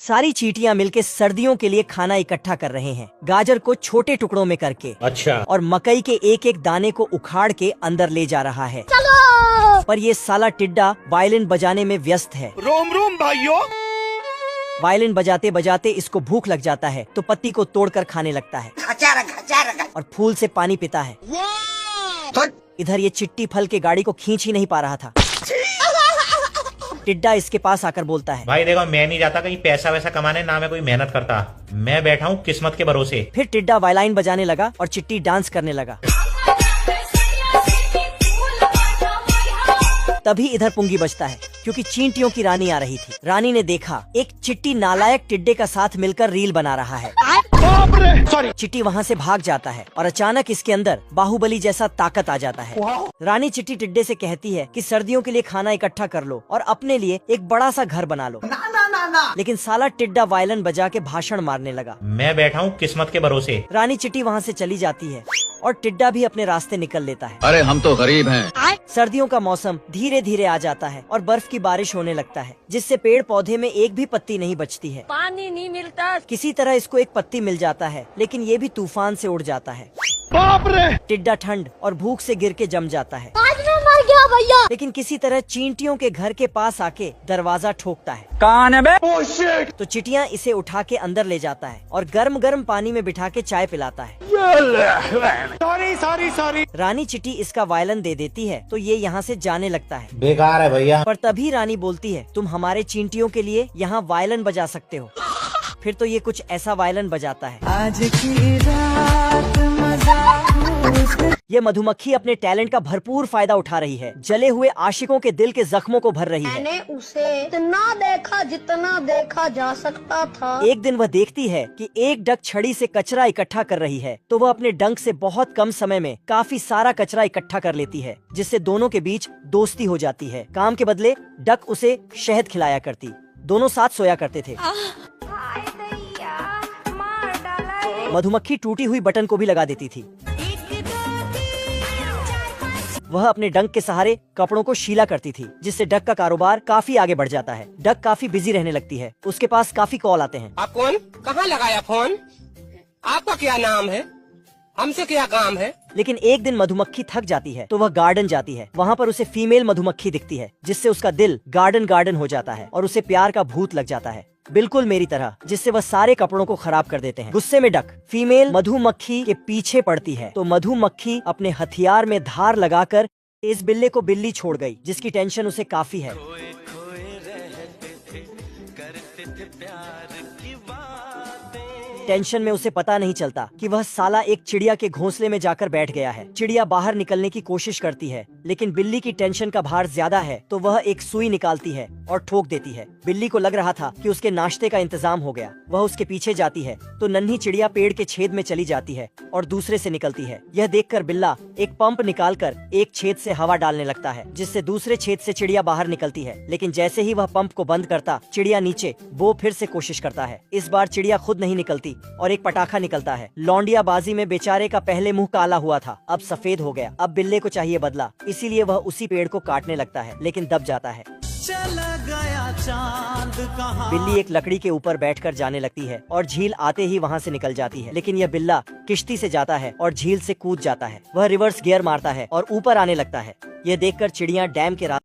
सारी चींटियां मिलके सर्दियों के लिए खाना इकट्ठा कर रहे हैं, गाजर को छोटे टुकड़ों में करके। अच्छा। और मकई के एक एक दाने को उखाड़ के अंदर ले जा रहा है। चलो! पर ये साला टिड्डा वायलिन बजाने में व्यस्त है। रोम रोम भाइयों। वायलिन बजाते बजाते इसको भूख लग जाता है तो पत्ती को तोड़कर खाने लगता है और फूल से पानी पीता है। इधर ये चिट्टी फल के गाड़ी को खींच ही नहीं पा रहा था। टिड्डा इसके पास आकर बोलता है, भाई देखो, मैं नहीं जाता कहीं पैसा वैसा कमाने, ना मैं कोई मेहनत करता, मैं बैठा हूँ किस्मत के भरोसे। फिर टिड्डा वायलिन बजाने लगा और चिट्टी डांस करने लगा। तभी इधर पुंगी बजता है क्योंकि चींटियों की रानी आ रही थी। रानी ने देखा एक चिट्टी नालायक टिड्डे का साथ मिलकर रील बना रहा है। चिट्टी वहाँ से भाग जाता है और अचानक इसके अंदर बाहुबली जैसा ताकत आ जाता है। रानी चिट्टी टिड्डे से कहती है कि सर्दियों के लिए खाना इकट्ठा कर लो और अपने लिए एक बड़ा सा घर बना लो। लेकिन साला टिड्डा वायलिन बजा के भाषण मारने लगा। मैं बैठा हूँ किस्मत के भरोसे। रानी चिट्टी वहाँ से चली जाती है और टिड्डा भी अपने रास्ते निकल लेता है। अरे हम तो गरीब हैं। सर्दियों का मौसम धीरे धीरे आ जाता है और बर्फ की बारिश होने लगता है, जिससे पेड़ पौधे में एक भी पत्ती नहीं बचती है। पानी नहीं मिलता। किसी तरह इसको एक पत्ती मिल जाता है, लेकिन ये भी तूफान से उड़ जाता है। बाप रे! टिड्डा ठंड और भूख से गिर के जम जाता है। आज मैं मर गया भैया। लेकिन किसी तरह चींटियों के घर के पास आके दरवाजा ठोकता है। कौन है बे? Oh shit! तो चिटियां इसे उठा के अंदर ले जाता है और गर्म गर्म पानी में बिठा के चाय पिलाता है। सॉरी। रानी चिटी इसका वायलिन दे देती है तो ये यहाँ से जाने लगता है। बेकार है भैया। पर तभी रानी बोलती है, तुम हमारे चींटियों के लिए यहाँ वायलिन बजा सकते हो। फिर तो ये कुछ ऐसा वायलिन बजाता है। आज की रात ये मधुमक्खी अपने टैलेंट का भरपूर फायदा उठा रही है। जले हुए आशिकों के दिल के जख्मों को भर रही है। मैंने उसे इतना देखा जितना देखा जा सकता था। एक दिन वह देखती है कि एक डक छड़ी से कचरा इकट्ठा कर रही है, तो वह अपने डंक से बहुत कम समय में काफी सारा कचरा इकट्ठा कर लेती है, जिससे दोनों के बीच दोस्ती हो जाती है। काम के बदले डक उसे शहद खिलाया करती। दोनों साथ सोया करते थे। मधुमक्खी टूटी हुई बटन को भी लगा देती थी। वह अपने डंक के सहारे कपड़ों को शीला करती थी, जिससे डक का कारोबार काफी आगे बढ़ जाता है। डक काफी बिजी रहने लगती है। उसके पास काफी कॉल आते हैं। आप कौन? कहाँ लगाया फोन? आपका क्या नाम है? हमसे क्या काम है? लेकिन एक दिन मधुमक्खी थक जाती है तो वह गार्डन जाती है। वहाँ पर उसे फीमेल मधुमक्खी दिखती है, जिससे उसका दिल गार्डन हो जाता है और उसे प्यार का भूत लग जाता है, बिल्कुल मेरी तरह, जिससे वह सारे कपड़ों को खराब कर देते हैं। गुस्से में डक फीमेल मधुमक्खी के पीछे पड़ती है तो मधुमक्खी अपने हथियार में धार लगाकर इस बिल्ले को बिल्ली छोड़ गई, जिसकी टेंशन उसे काफी है। टेंशन में उसे पता नहीं चलता कि वह साला एक चिड़िया के घोंसले में जाकर बैठ गया है। चिड़िया बाहर निकलने की कोशिश करती है, लेकिन बिल्ली की टेंशन का भार ज्यादा है तो वह एक सुई निकालती है और ठोक देती है। बिल्ली को लग रहा था कि उसके नाश्ते का इंतजाम हो गया। वह उसके पीछे जाती है तो नन्ही चिड़िया पेड़ के छेद में चली जाती है और दूसरे से निकलती है। यह देखकर बिल्ला एक पंप निकालकर एक छेद से हवा डालने लगता है, जिससे दूसरे छेद से चिड़िया बाहर निकलती है। लेकिन जैसे ही वह पंप को बंद करता, चिड़िया नीचे वो फिर से कोशिश करता है। इस बार चिड़िया खुद नहीं निकलती और एक पटाखा निकलता है। लौंडिया बाजी में बेचारे का पहले मुंह काला हुआ था, अब सफेद हो गया। अब बिल्ले को चाहिए बदला, इसीलिए वह उसी पेड़ को काटने लगता है, लेकिन दब जाता है। चला गया चांद कहाँ। बिल्ली एक लकड़ी के ऊपर बैठकर जाने लगती है और झील आते ही वहाँ से निकल जाती है। लेकिन यह बिल्ला किश्ती से जाता है और झील से कूद जाता है। वह रिवर्स गियर मारता है और ऊपर आने लगता है। यह देखकर चिड़िया डैम के